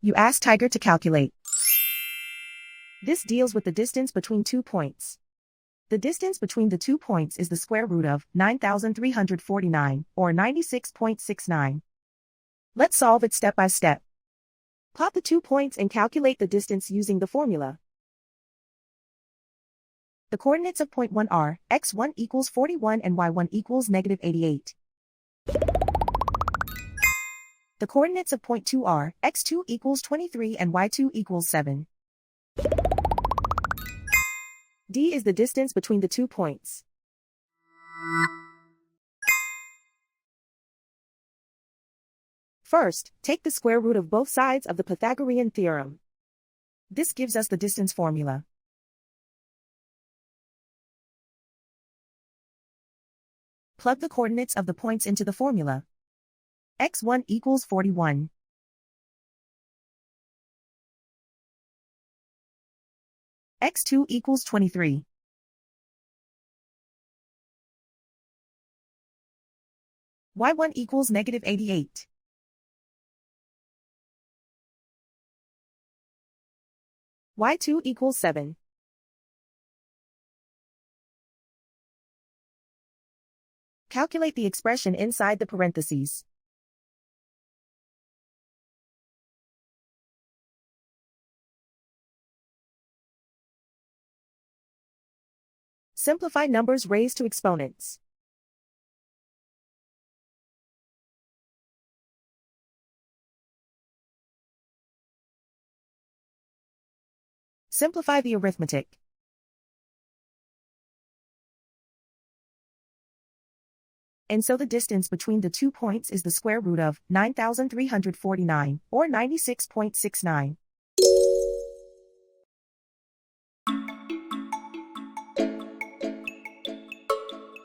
You ask Tiger to calculate. This deals with the distance between 2 points. The distance between the 2 points is the square root of 9,349, or 96.69. Let's solve it step by step. Plot the 2 points and calculate the distance using the formula. The coordinates of point 1 are x1 equals 41 and y1 equals negative 88. The coordinates of point 2 are x2 equals 23 and y2 equals 7. D is the distance between the 2 points. First, take the square root of both sides of the Pythagorean theorem. This gives us the distance formula. Plug the coordinates of the points into the formula. x1 equals 41. x2 equals 23. y1 equals negative 88. y2 equals 7. Calculate the expression inside the parentheses. Simplify numbers raised to exponents. Simplify the arithmetic. And so the distance between the 2 points is the square root of 9,349, or 96.69.